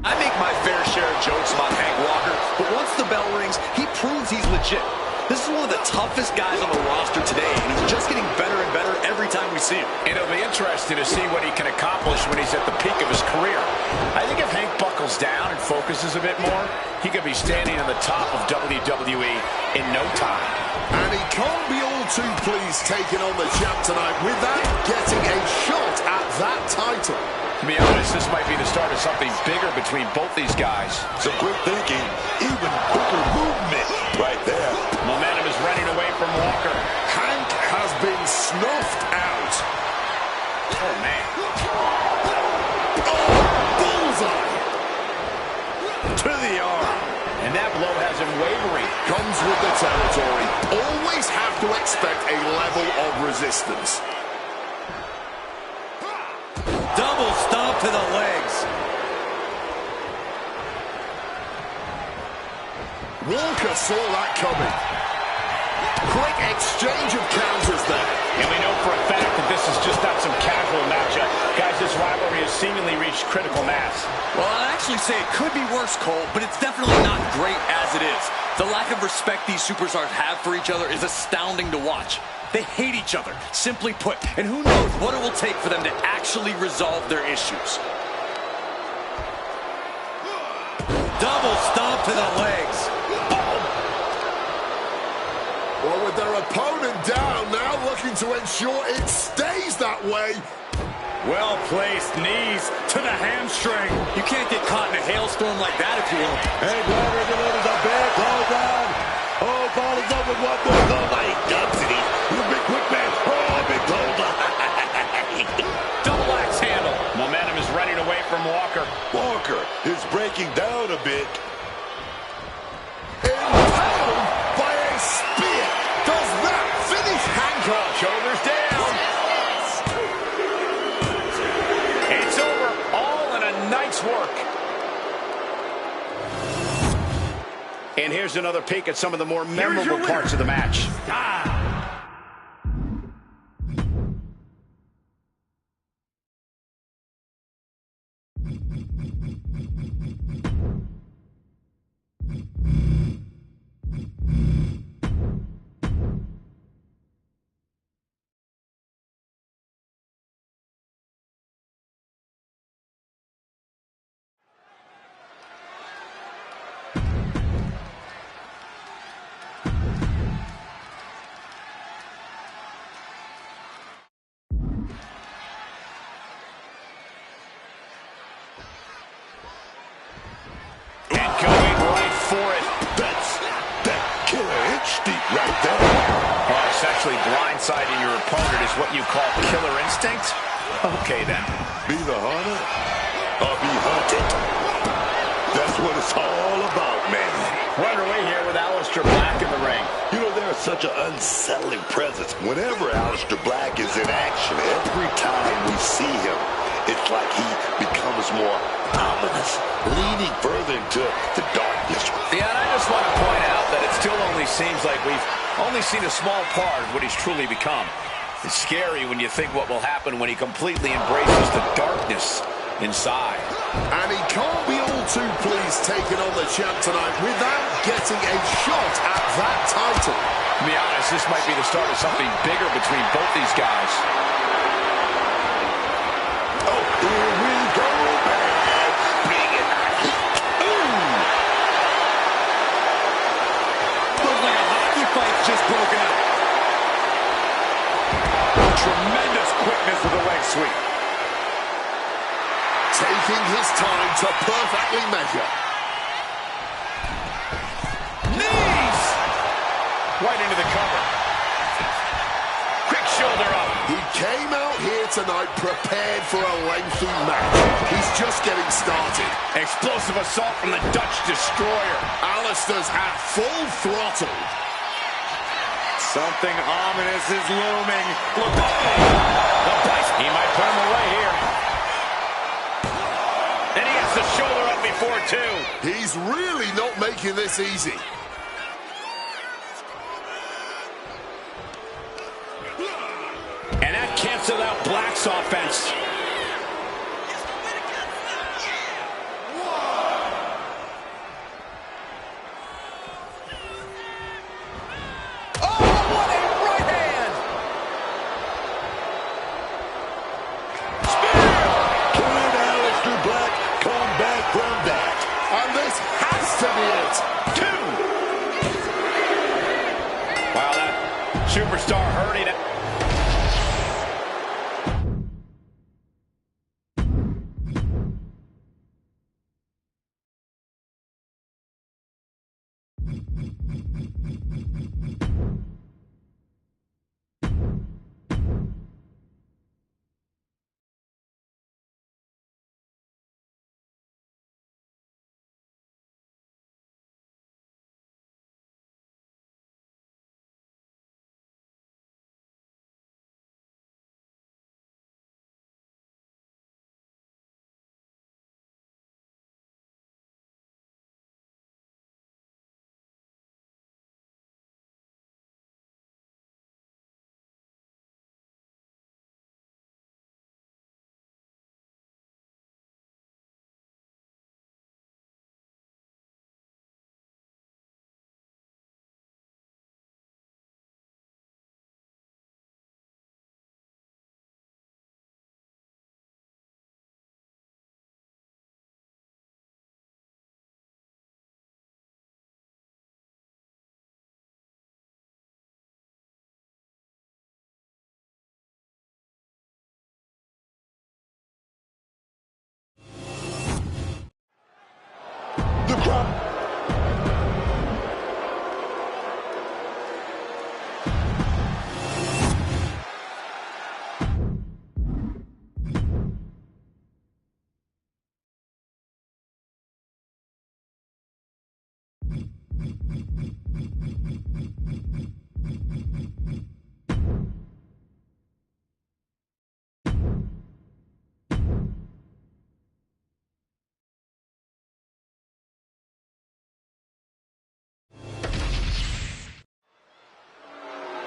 I make my fair share of jokes about Hank Walker, but once the bell rings, he proves he's legit. This is one of the toughest guys on the roster today, and he's just getting better and better every time we see him. And it'll be interesting to see what he can accomplish when he's at the peak of his career. I think if Hank buckles down and focuses a bit more, he could be standing on the top of WWE in no time. And he can't be all too pleased taking on the champ tonight without getting a shot at that title. To be honest, this might be the start of something bigger between both these guys. Some quick thinking, even quicker movement right there. Momentum is running away from Walker. Hank has been snuffed out. Oh, man. Oh, bullseye! To the arm. And that blow has him wavering. Comes with the territory. Always have to expect a level of resistance. Double stomp to the legs. Walker saw that coming. Quick exchange of counters there. And we know for a fact that this is just not some casual matchup. Guys, this rivalry has seemingly reached critical mass. Well, I'd actually say it could be worse, Cole, but it's definitely not great as it is. The lack of respect these superstars have for each other is astounding to watch. They hate each other, simply put, and who knows what it will take for them to actually resolve their issues. Double stomp to the legs. Well, with their opponent down, now looking to ensure it stays that way. Well-placed knees to the hamstring. You can't get caught in a hailstorm like that if you want. And Walker delivers a big close down. Oh, follows up with one more. Oh, my density. You big quick man. Oh, big close down. Double axe handle. Momentum is running away from Walker. Walker is breaking down a bit. Impaled by a spear. Does that finish Hank off? Shoulders down. It's over. All in a night's work. And here's another peek at some of the more memorable parts of the match. Blindsiding your opponent is what you call killer instinct? Okay, then. Be the hunter or be hunted. That's what it's all about, man. We're underway here with Aleister Black in the ring. You know, there's such an unsettling presence. Whenever Aleister Black is in action, every time we see him, it's like he becomes more ominous, leaning further into the darkness. Yeah, and I just want to point out that it still only seems like we've only seen a small part of what he's truly become. It's scary when you think what will happen when he completely embraces the darkness inside. And he can't be all too pleased taking on the champ tonight without getting a shot at that title. To be honest, this might be the start of something bigger between both these guys. Oh, here we go, man. Bring it. Ooh. Looks like a hockey fight's just broken out. Tremendous quickness with the leg sweep. Taking his time to perfectly measure. Knees! Right into the cover. Quick shoulder up. He came out here tonight prepared for a lengthy match. He's just getting started. Explosive assault from the Dutch Destroyer. Aleister's at full throttle. Something ominous is looming. Look, he might put him away here. And he has the shoulder up before, too. He's really not making this easy. And that canceled out Black's offense. The crowd.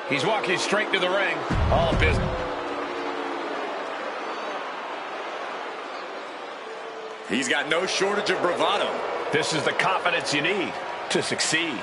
He's walking straight to the ring. All business. He's got no shortage of bravado. This is the confidence you need to succeed.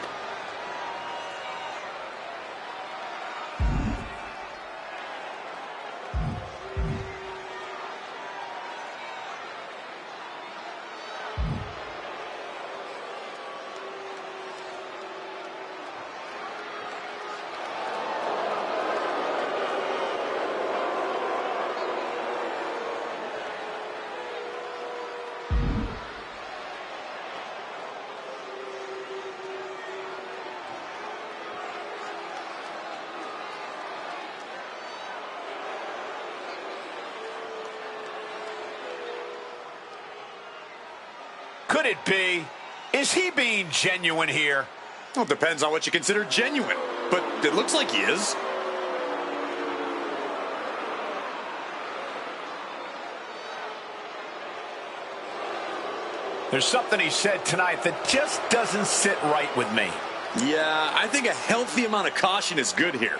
Could it be? Is he being genuine here? Well, it depends on what you consider genuine, but it looks like he is. There's something he said tonight that just doesn't sit right with me. Yeah, I think a healthy amount of caution is good here.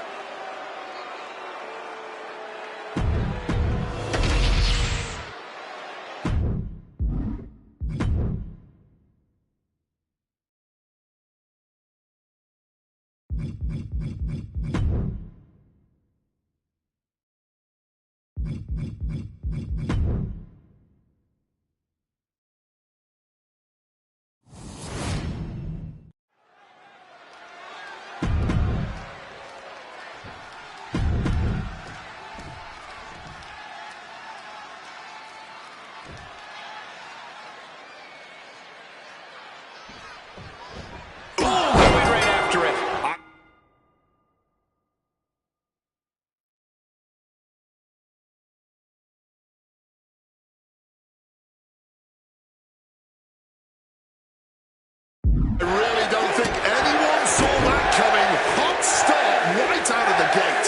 I really don't think anyone saw that coming. Hot start right out of the gate.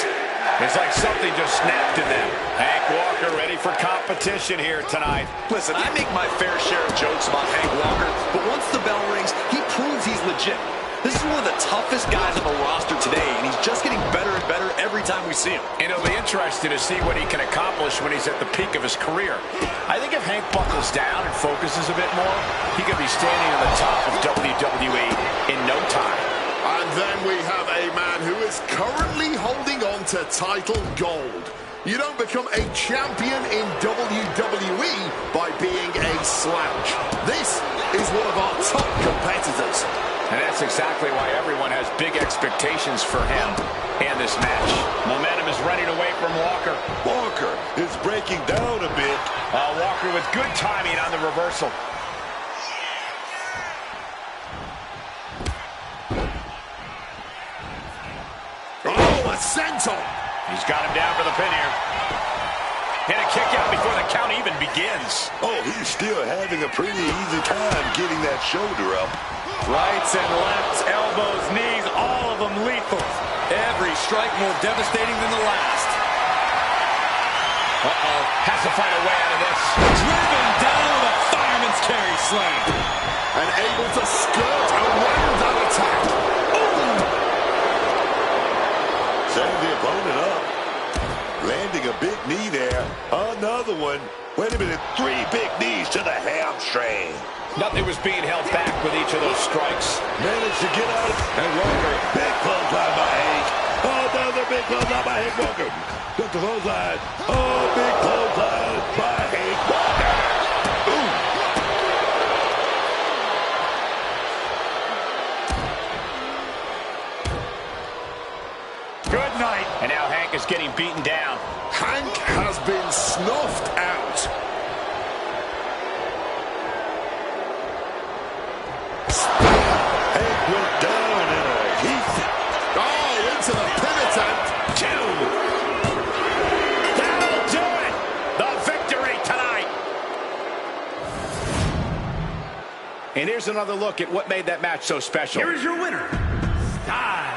It's like something just snapped in them. Hank Walker ready for competition here tonight. Listen, I make my fair share of jokes about Hank Walker, but once the bell rings, he proves he's legit. This is one of the toughest guys on the roster today, and he's just getting better and better every time we see him. And it'll be interesting to see what he can accomplish when he's at the peak of his career. I think if Hank buckles down and focuses a bit more, he could be standing on the top of WWE in no time. And then we have a man who is currently holding on to title gold. You don't become a champion in WWE by being a slouch. This is one of our top competitors. And that's exactly why everyone has big expectations for him and this match. Momentum is running away from Walker. Walker is breaking down a bit. Walker with good timing on the reversal. senton. He's got him down for the pin here. And a kick out before the count even begins. Oh, he's still having a pretty easy time getting that shoulder up. Rights and lefts, elbows, knees, all of them lethal. Every strike more devastating than the last. Uh-oh, has to find a way out of this. Driven down with a fireman's carry slam. And able to skirt around that attack. Setting the opponent up. Landing a big knee there. Another one. Wait a minute. 3 big knees to the hamstring. Nothing was being held back with each of those strikes. Managed to get out. And Walker. Big clothesline by Hank. Another big clothesline by Hank Walker. Took the clothesline. Oh, big clothesline by Hank Walker. Ooh. Good night. And now Hank is getting beaten down. Hank has been snuffed out. Hank went down in a heap. Oh, into the pin attempt. 2. That'll do it. The victory tonight. And here's another look at what made that match so special. Here is your winner, Style.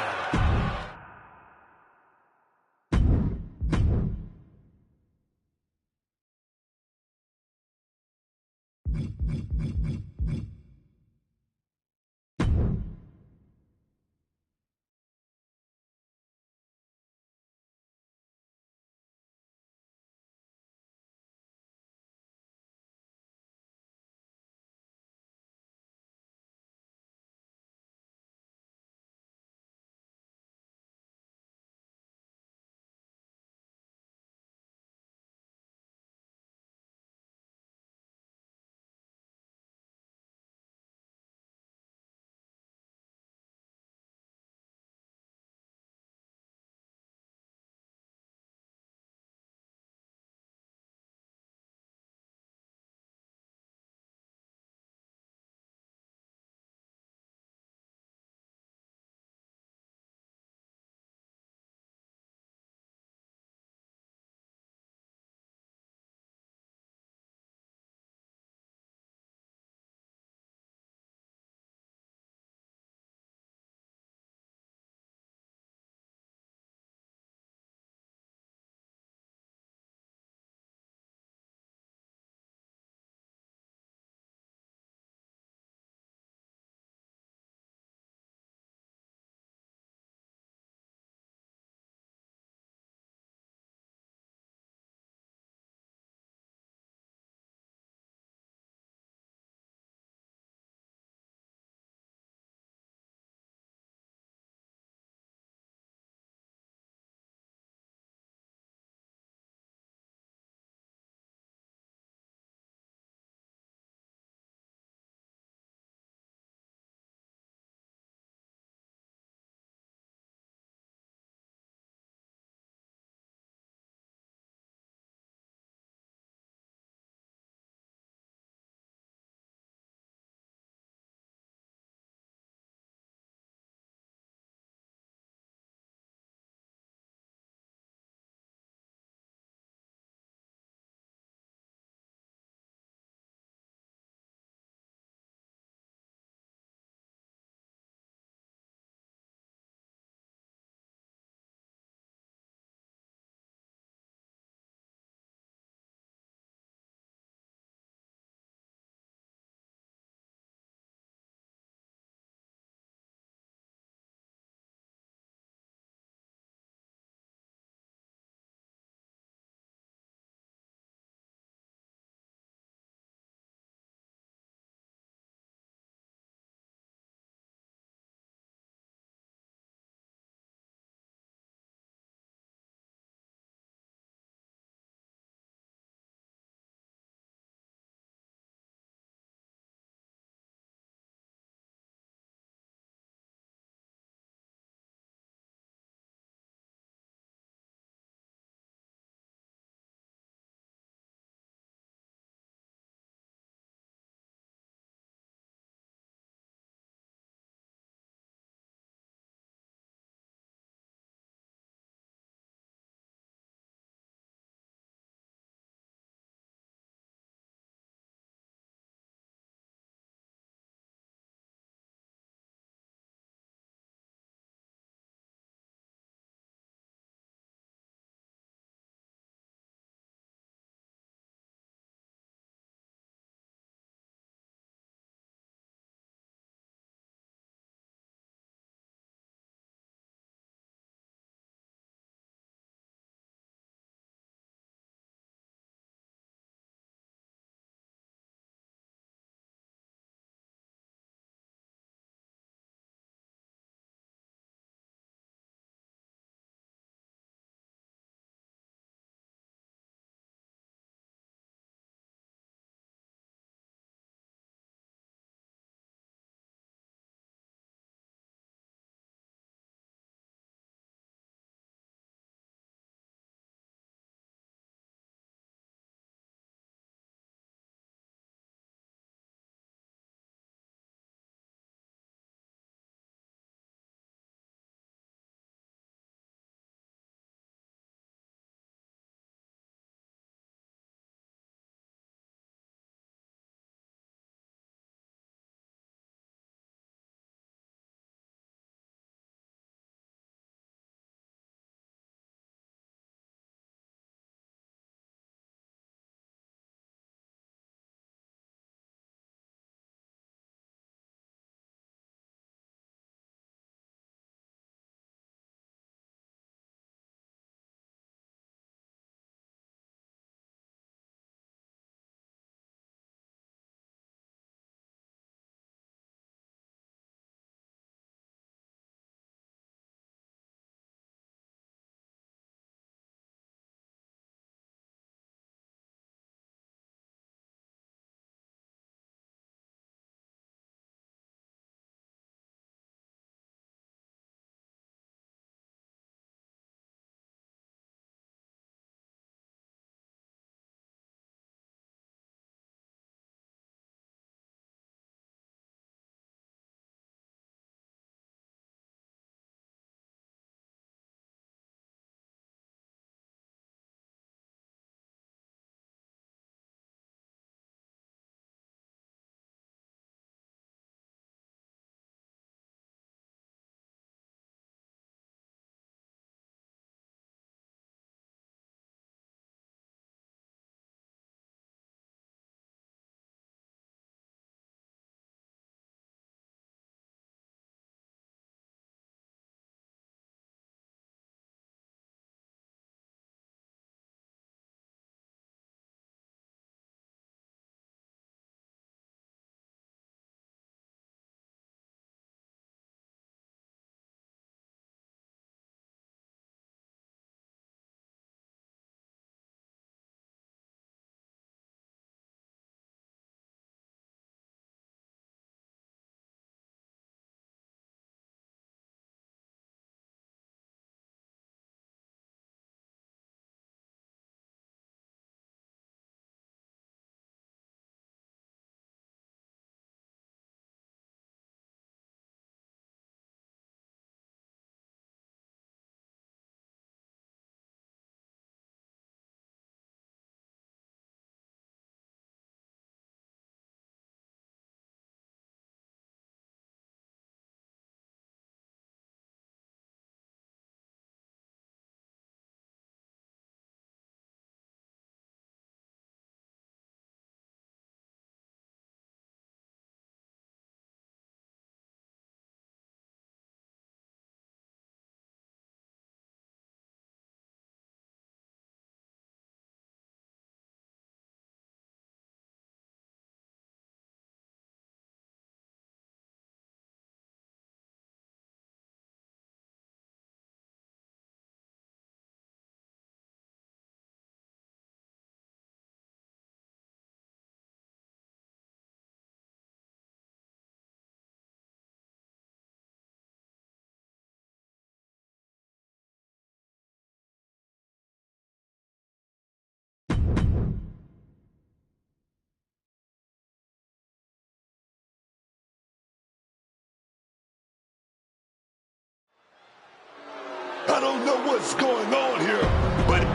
I don't know what's going on here, but...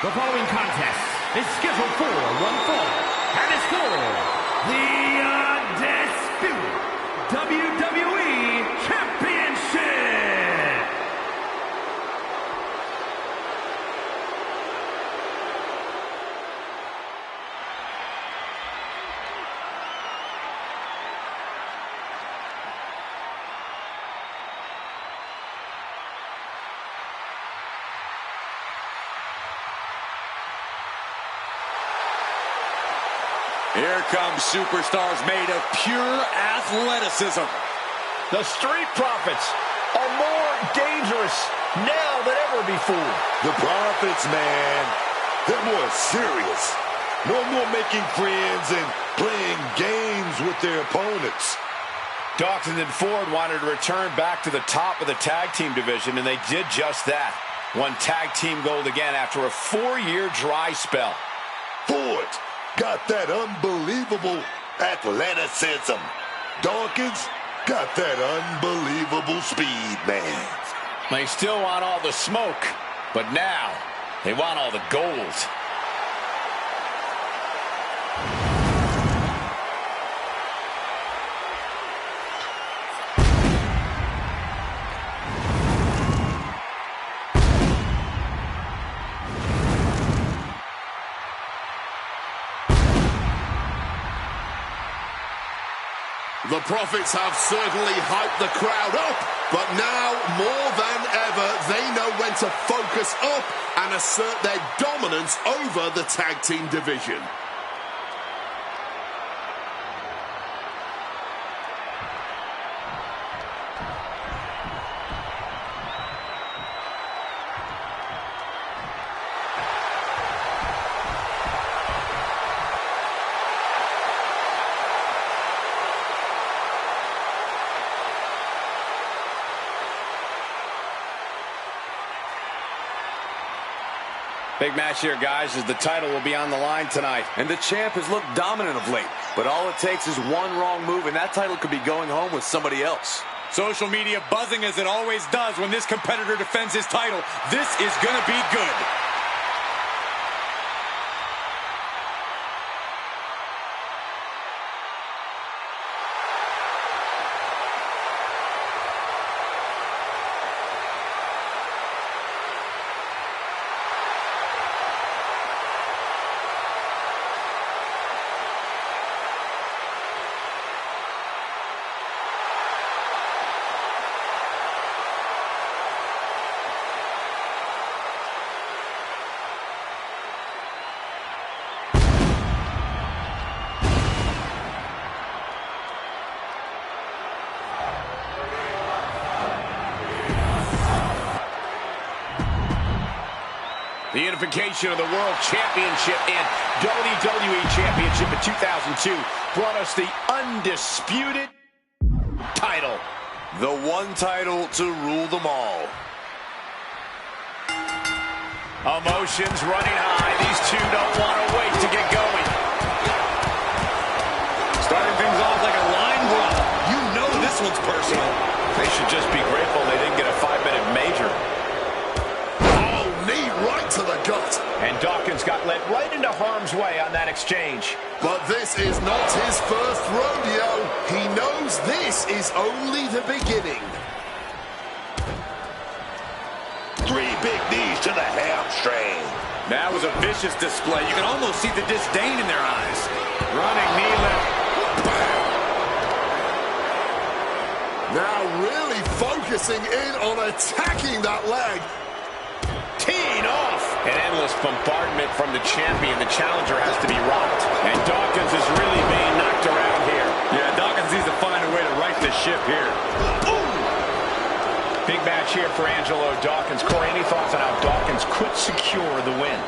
The following contest is scheduled for one fall, and it's for the undisputed WWE Championship. Here come superstars made of pure athleticism. The Street Profits are more dangerous now than ever before. The Profits, man, they're more serious. No more making friends and playing games with their opponents. Dawkins and Ford wanted to return back to the top of the tag team division, and they did just that. Won tag team gold again after a 4-year dry spell. Ford got that unbelievable athleticism. Dawkins got that unbelievable speed, man. They still want all the smoke, but now they want all the gold. The Profits have certainly hyped the crowd up, but now, more than ever, they know when to focus up and assert their dominance over the tag team division. Big match here, guys, as the title will be on the line tonight. And the champ has looked dominant of late, but all it takes is one wrong move and that title could be going home with somebody else. Social media buzzing as it always does when this competitor defends his title. This is going to be good. The unification of the World Championship and WWE Championship in 2002 brought us the undisputed title. The one title to rule them all. Emotions running high. These two don't want to wait to get going. Starting things off like a line brawl. You know this one's personal. They should just be grateful they didn't get a 5-minute major. Knee right to the gut. And Dawkins got led right into harm's way on that exchange. But this is not his first rodeo. He knows this is only the beginning. 3 big knees to the hamstring. That was a vicious display. You can almost see the disdain in their eyes. Running knee lift. Now really focusing in on attacking that leg. Teeing off. An endless bombardment from the champion. The challenger has to be rocked. And Dawkins is really being knocked around here. Yeah, Dawkins needs to find a way to right the ship here. Ooh. Big match here for Angelo Dawkins. Corey, any thoughts on how Dawkins could secure the win?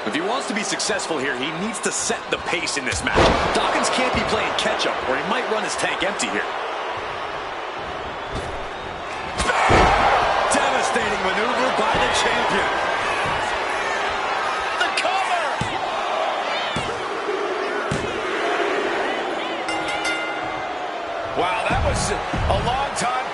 If he wants to be successful here, he needs to set the pace in this match. Dawkins can't be playing catch-up, or he might run his tank empty here. Devastating maneuver by the champion. The cover! Wow, that was a long time.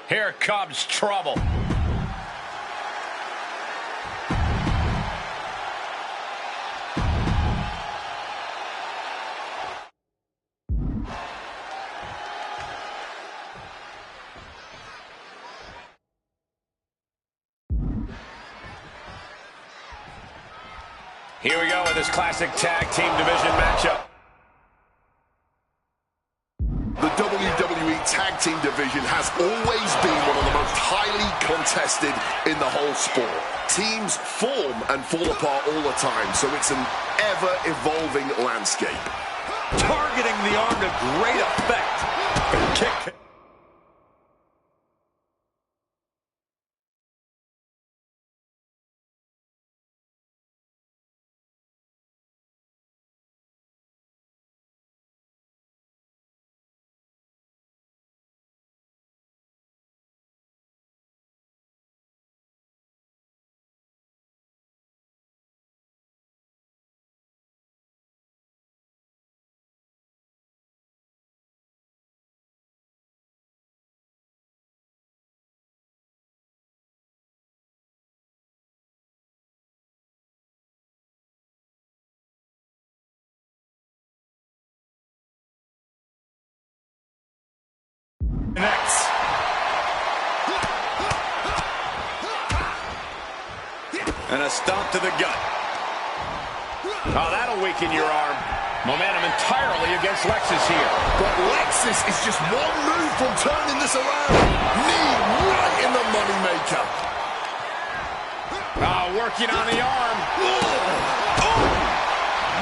Here comes trouble. Here we go with this classic tag team division matchup. The WWE Tag Team division has always been one of the most highly contested in the whole sport. Teams form and fall apart all the time, so it's an ever-evolving landscape. Targeting the arm to great effect. Kick. Connects. And a stomp to the gut. Oh, that'll weaken your arm. Momentum entirely against Lexus here. But Lexus is just one move from turning this around. Knee right in the moneymaker. Working on the arm.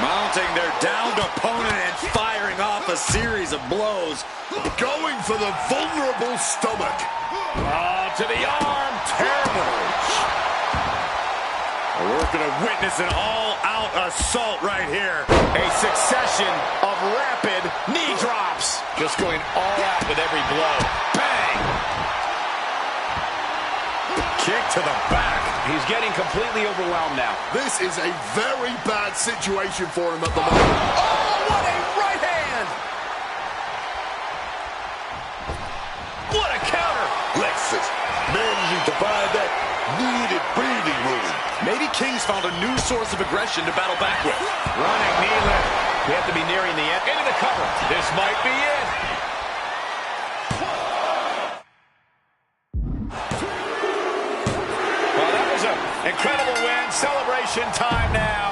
Mounting their downed opponent and firing off a series of blows. Going for the vulnerable stomach. To the arm. Terrible. We're going to witness an all-out assault right here. A succession of rapid knee drops. Just going all out with every blow. Bang! Kick to the back. He's getting completely overwhelmed now. This is a very bad situation for him at the moment. Oh, what a right hand! What a counter! Lexus managing to find that needed breathing room. Maybe King's found a new source of aggression to battle back with. Running knee lift. We have to be nearing the end. Into the cover. This might be it. Well, that was an incredible win. Celebration time now.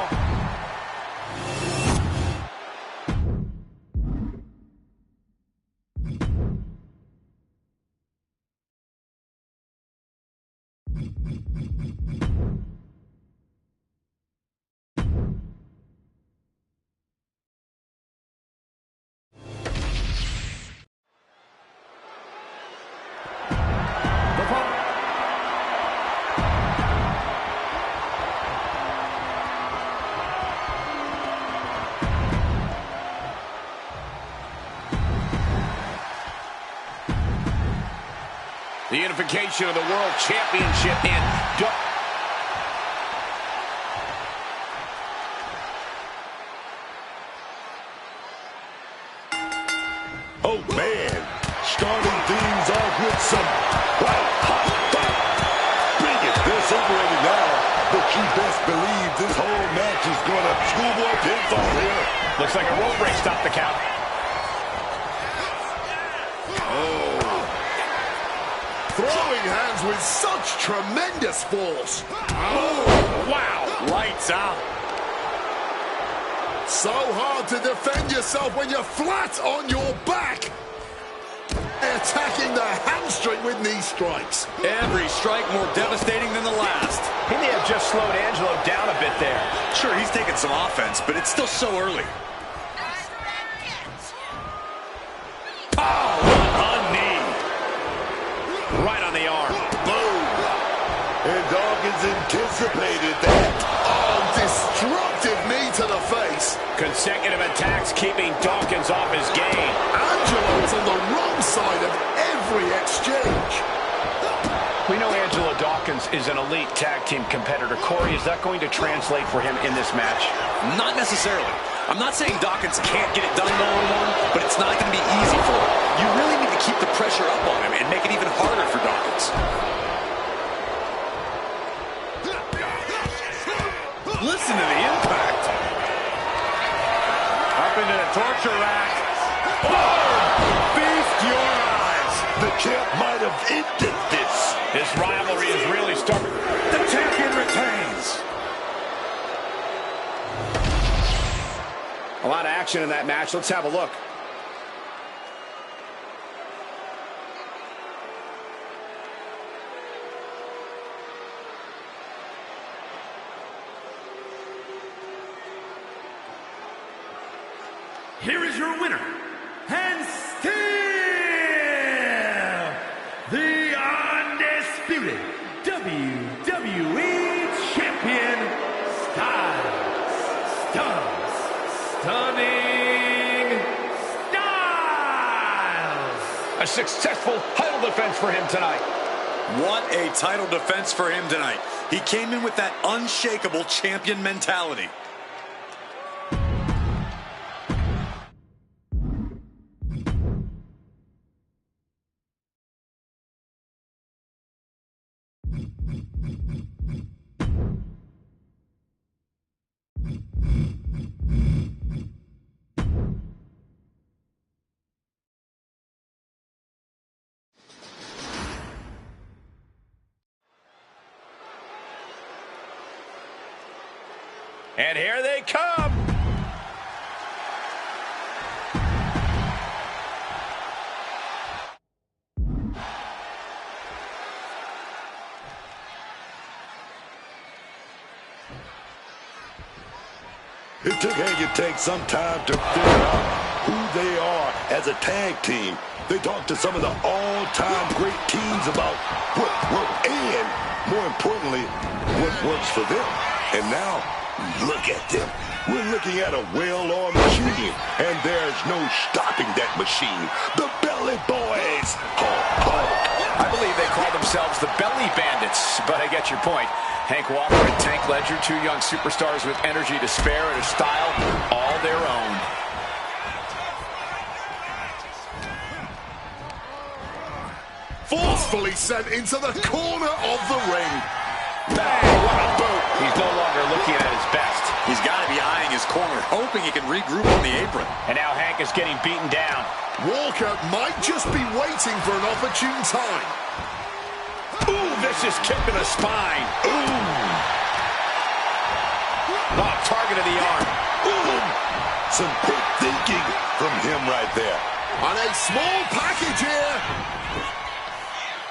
The unification of the World Championship in with some white hot fire. Bring it. They're separated now, but you best believe this whole match is going to schoolboy pinfall here. Looks like a rope break stopped the count. Throwing hands with such tremendous force. Oh, wow. Lights out. So hard to defend yourself when you're flat on your back. Attacking the hamstring with knee strikes. Every strike more devastating than the last. He may have just slowed Angelo down a bit there. Sure, he's taking some offense, but it's still so early. Oh, what a knee. Right on the arm. Boom. And Dawkins anticipated that. Oh, destructive knee to the face. Consecutive attacks keeping Dawkins off his game. Angelo's on the wrong side of every exchange. We know Angelo Dawkins is an elite tag team competitor. Corey, is that going to translate for him in this match? Not necessarily. I'm not saying Dawkins can't get it done one-on-one, but it's not going to be easy for him. You really need to keep the pressure up on him and make it even harder for Dawkins. Listen to the impact. Up into the torture rack. Oh! Feast your eyes. The champ might have ended this. This rivalry is really starting. The champion retains. A lot of action in that match. Let's have a look. Here is your winner, and still the undisputed WWE Champion, Stunning Styles. A successful title defense for him tonight. What a title defense for him tonight. He came in with that unshakable champion mentality. And here they come. It took Hanging Tank some time to figure out who they are as a tag team. They talked to some of the all-time great teams about what worked and, more importantly, what works for them. And now, look at them. We're looking at a well-oiled machine, and there's no stopping that machine. The Belly Boys. Hulk, Hulk. I believe they call themselves the Belly Bandits, but I get your point. Hank Walker and Tank Ledger, two young superstars with energy to spare and a style all their own. Forcefully sent into the corner of the ring. Bang, what a boot. He's no longer looking at his best. He's got to be eyeing his corner, hoping he can regroup on the apron. And now Hank is getting beaten down. Walker might just be waiting for an opportune time. Ooh, vicious kick to the spine. Ooh. Oh, target of the arm. Ooh. Some quick thinking from him right there. And a small package here.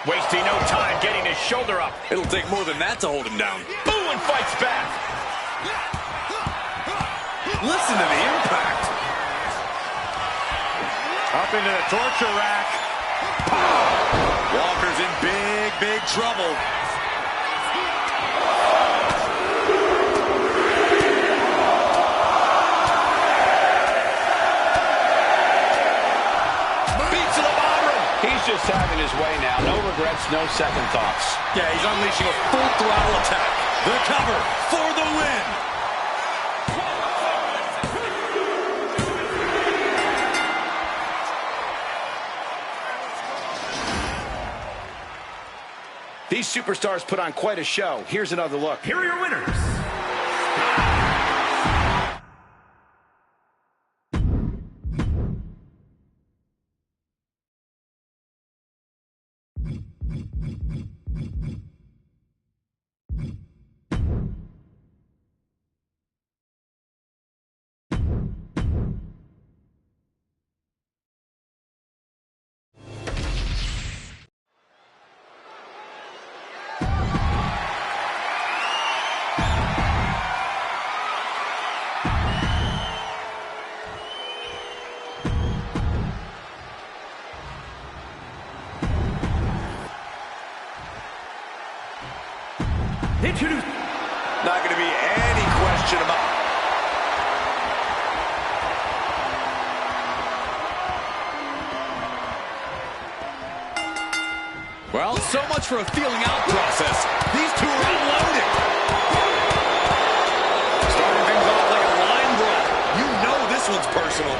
Wasting no time getting his shoulder up. It'll take more than that to hold him down. Ooh, and fights back. Listen to the impact. Up into the torture rack. Walker's in big trouble. Beats to the bottom. He's just having his way now. No regrets, no second thoughts. Yeah, he's unleashing a full throttle attack. The cover for the win. These superstars put on quite a show. Here's another look. Here are your winners. Introduce. Not going to be any question about. Well, so much for a feeling out process. These two are unloading. Starting things off like a line brawl. You know this one's personal.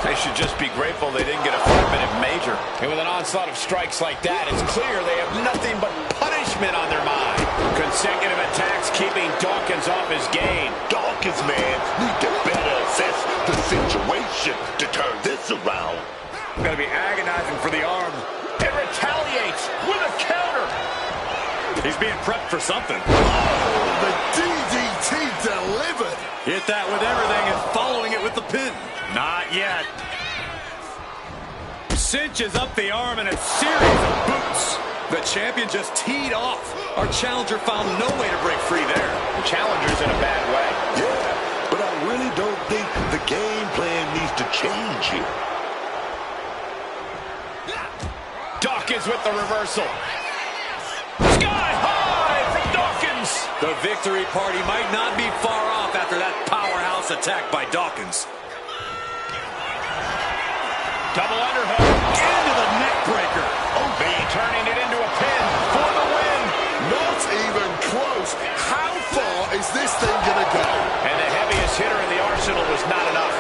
They should just be grateful they didn't get a 5-minute major. And with an onslaught of strikes like that, it's clear they have nothing but punishment on their mind. Consecutive attacks keeping Dawkins off his game. Dawkins, man, need to better assess the situation to turn this around. Gotta be agonizing for the arm. It retaliates with a counter. He's being prepped for something. Oh, the DDT delivered. Hit that with everything and following it with the pin. Not yet. Cinches up the arm in a series of boots. The champion just teed off. Our challenger found no way to break free there. The challenger's in a bad way. Yeah, but I really don't think the game plan needs to change here. Dawkins with the reversal. Sky high from Dawkins. The victory party might not be far off after that powerhouse attack by Dawkins. Double underhook. Into the neck breaker. Oh, B turning it into a pin for the win. Not even close. How far is this thing going to go? And the heaviest hitter in the arsenal was not enough.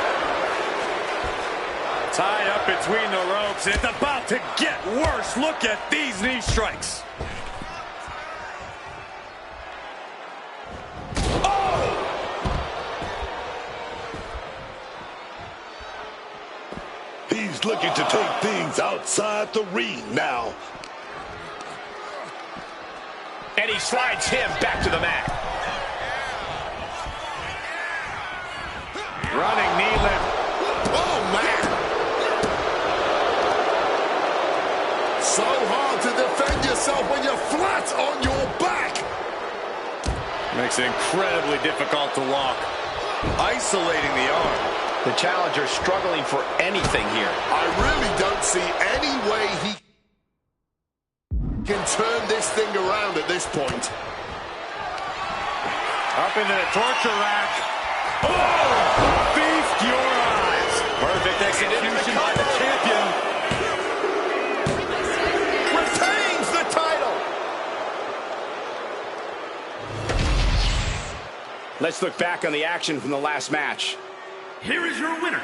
Tied up between the ropes. It's about to get worse. Look at these knee strikes. He's looking to take things outside the ring now. And he slides him back to the mat. Running knee lift. Oh, man. So hard to defend yourself when you're flat on your back. Makes it incredibly difficult to walk. Isolating the arm. The challenger struggling for anything here. I really don't see any way he can turn this thing around at this point. Up into the torture rack. Oh! Feast your eyes. Perfect execution by the champion. Retains the title. Let's look back on the action from the last match. Here is your winner.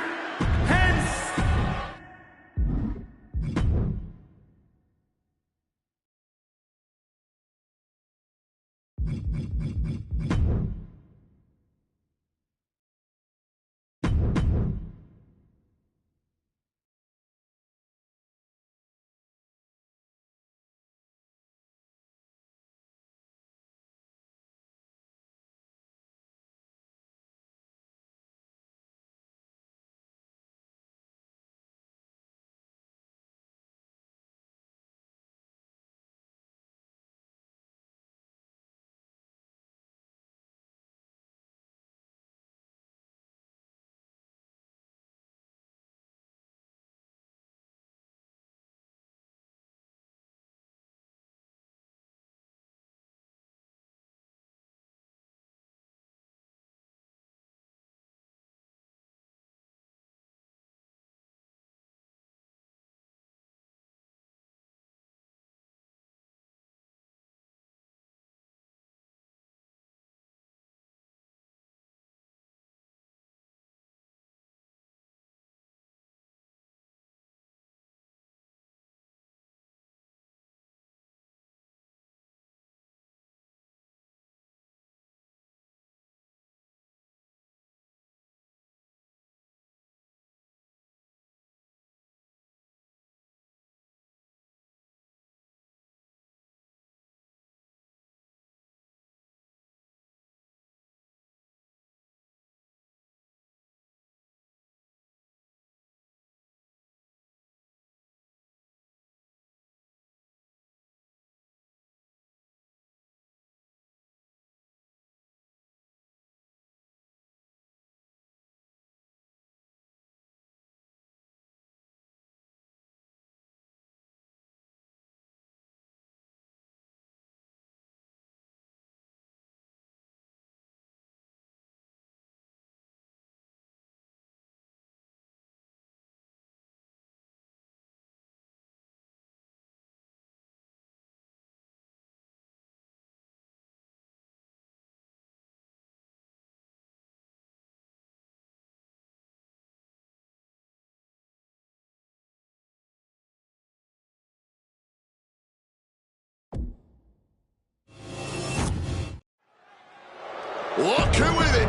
Look who with it.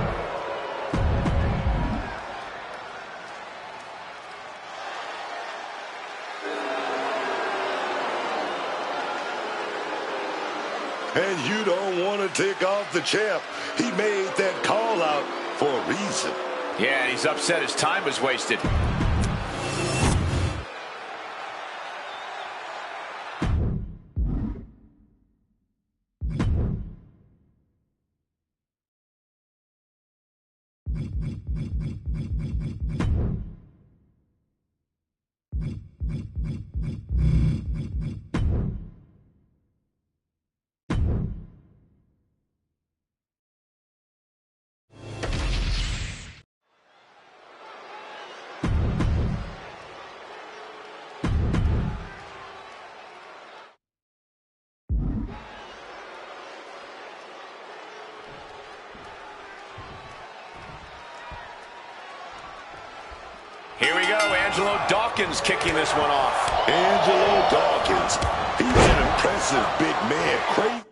And you don't want to take off the champ. He made that call out for a reason. Yeah, and he's upset his time was wasted. Here we go, Angelo Dawkins kicking this one off. Angelo Dawkins, he's an impressive big man. Crazy.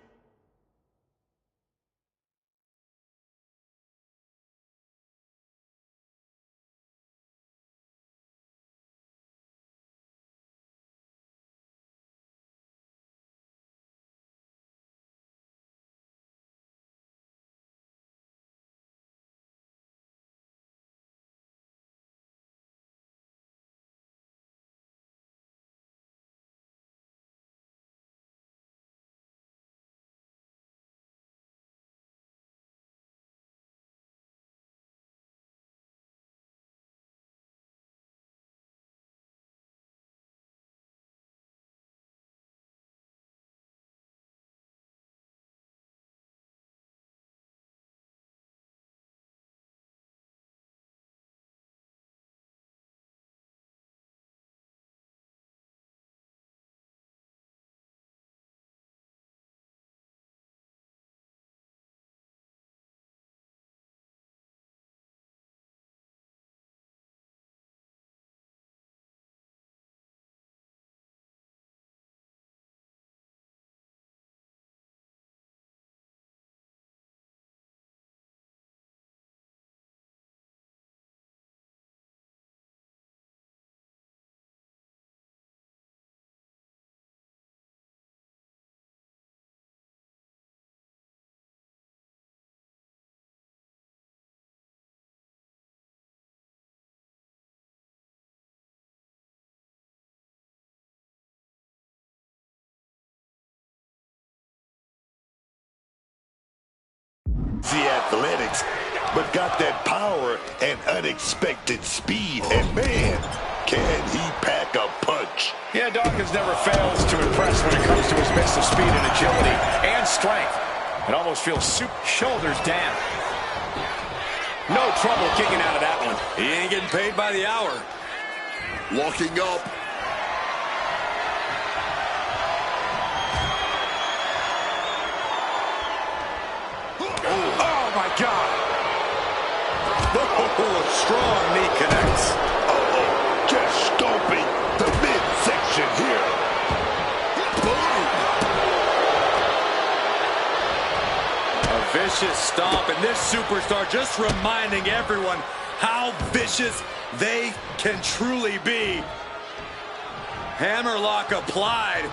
The athletics, but got that power and unexpected speed. And man, can he pack a punch. Yeah, Dawkins never fails to impress when it comes to his mix of speed and agility and strength. It almost feels shoulders down. No trouble kicking out of that one. He ain't getting paid by the hour. Locking up. Oh, my God. Oh, a strong knee connects. Uh-oh, just stomping the midsection here. Boom. A vicious stomp, and this superstar just reminding everyone how vicious they can truly be. Hammerlock applied.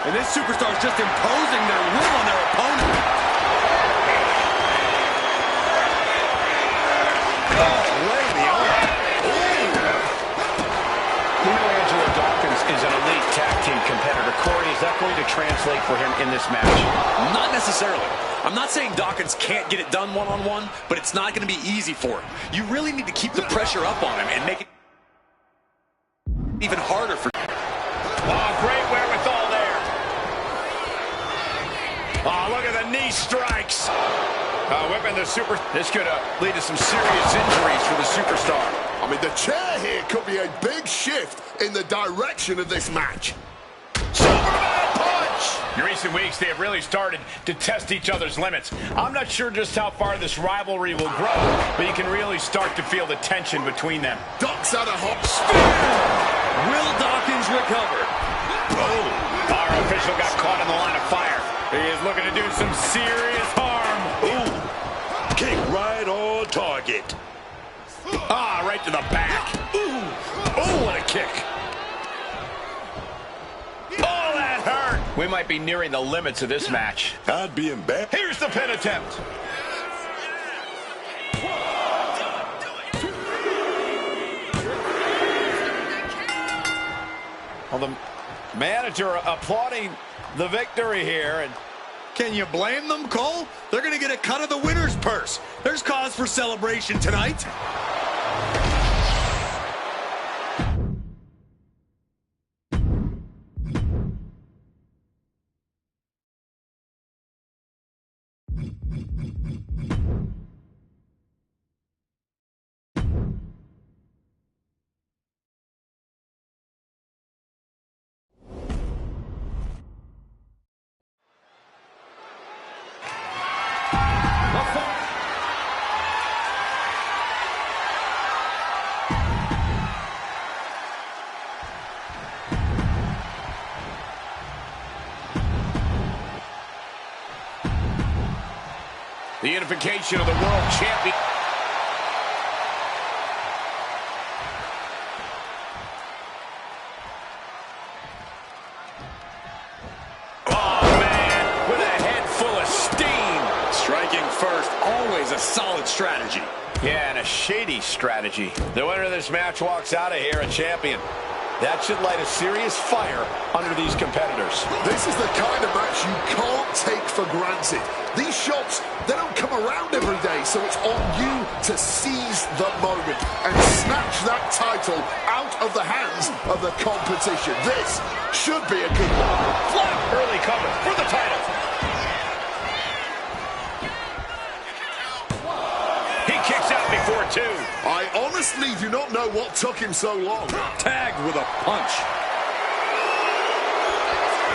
And this superstar is just imposing their will on their opponent. Is an elite tag team competitor. Corey, is that going to translate for him in this match? Not necessarily. I'm not saying Dawkins can't get it done one-on-one, but it's not going to be easy for him. You really need to keep the pressure up on him and make it even harder for him. Oh, great wherewithal there. Oh, look at the knee strikes. Whipping the super. This could lead to some serious injuries for the superstar. I mean, the chair here could be a big shift in the direction of this match. Superman punch! In recent weeks, they have really started to test each other's limits. I'm not sure just how far this rivalry will grow, but you can really start to feel the tension between them. Ducks out a hop. Will Dawkins recover? Oh, our official got caught in the line of fire. He is looking to do some serious harm. Ooh. Ah, right to the back. Ooh. Oh, what a kick. Oh, that hurt. We might be nearing the limits of this match. I'd be embarrassed. Here's the pin attempt. Well, the manager applauding the victory here. And can you blame them, Cole? They're going to get a cut of the winner's purse. There's cause for celebration tonight. the unification of the world champion. Oh, man, with a head full of steam. Striking first, always a solid strategy. Yeah, and a shady strategy. The winner of this match walks out of here a champion. That should light a serious fire under these competitors. This is the kind of match you can't take for granted. These shots, they don't come around every day, so it's on you to seize the moment and snatch that title out of the hands of the competition. This should be a good one. Flat early cover for the title. He kicks out before two. I honestly do not know what took him so long. Tagged with a punch.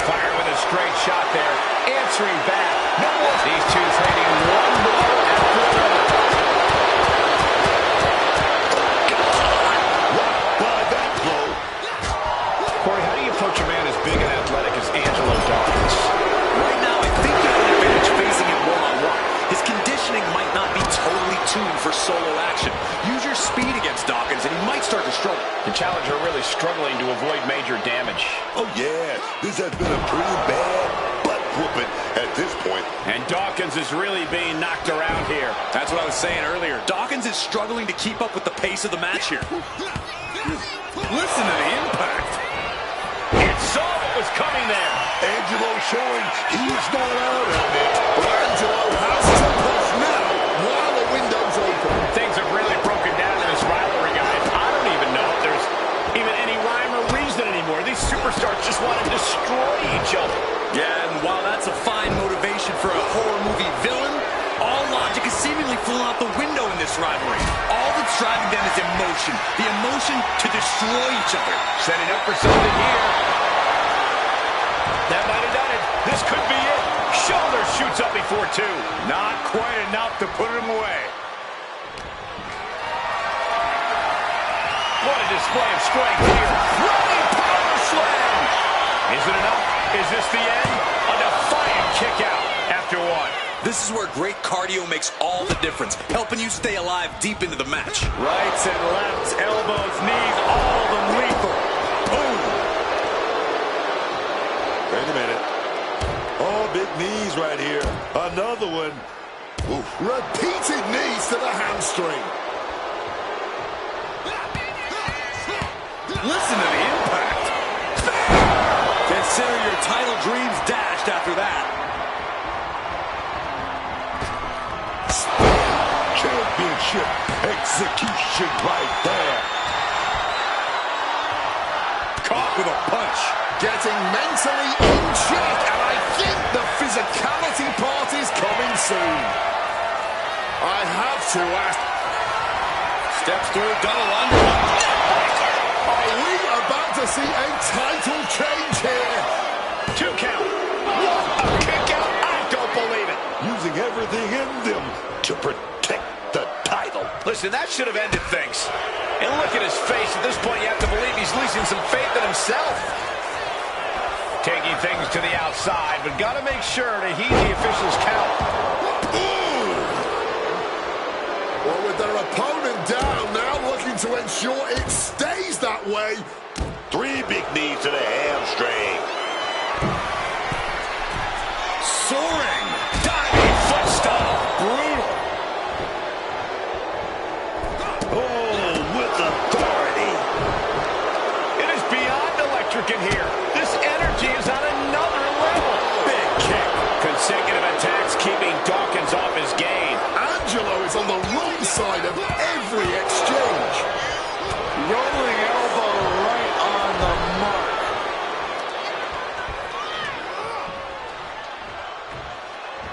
Fired with a straight shot there. Answering back. No more. These two trading one blow after another. By that blow. Corey, how do you approach a man as big and athletic as Angelo Dawkins? Right now, I think you have an advantage facing him one-on-one. His conditioning might not be totally tuned for solo action. Use your speed against Dawkins, and he might start to struggle. The challenger really struggling to avoid major damage. Oh, yeah. This has been a pretty bad butt-whooping at this point. And Dawkins is really being knocked around here. That's what I was saying earlier. Dawkins is struggling to keep up with the pace of the match here. Listen to the impact. It saw what was coming there. Angelo showing he's not out of it. But Angelo has to push now while the window's open. Things have really broken down in this rivalry, guys. I don't even know if there's even any rhyme or reason anymore. These superstars just want to destroy each other. Yeah, and while that's a fine motivation for a horror movie villain, all logic is seemingly flown out the window in this rivalry. All that's driving them is emotion. The emotion to destroy each other. Setting up for something here. That might have done it. This could be it. Shoulder shoots up before two. Not quite enough to put him away. What a display of strength here. Running power slam. Is it enough? Is this the end? A defiant kick out after one. This is where great cardio makes all the difference, helping you stay alive deep into the match. Rights and lefts, elbows, knees, all of them lethal. Boom. Wait a minute. Oh, big knees right here. Another one. Oof. Repeated knees to the hamstring. Listen to the impact. Consider your title dreams dashed after that. Championship execution right there. Caught with a punch. Getting mentally in check, and I think the physicality part is coming soon. I have to ask. Steps through, double under. Are we about to see a title change here? 2 count. What a kick out. I don't believe it. Using everything in them to protect the title. Listen, that should have ended things. And look at his face. At this point, you have to believe he's losing some faith in himself. Taking things to the outside, but got to make sure to heed the official's count. Well, with their opponent down, now away. 3 big knees to the hamstring. Soaring. Diving foot stomp. Brutal. Oh, with authority. It is beyond electric in here. This energy is on another level. Big kick. Consecutive attacks keeping Dawkins off his game. Angelo is on the wrong side of every exchange. Rolling elbow right on the mark.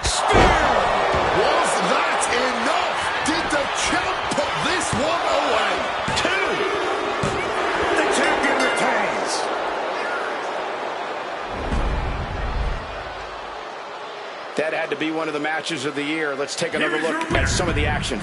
Spear! Was that enough? Did the champ put this one away? 2. The champion retains. That had to be one of the matches of the year. Let's take another look at some of the action.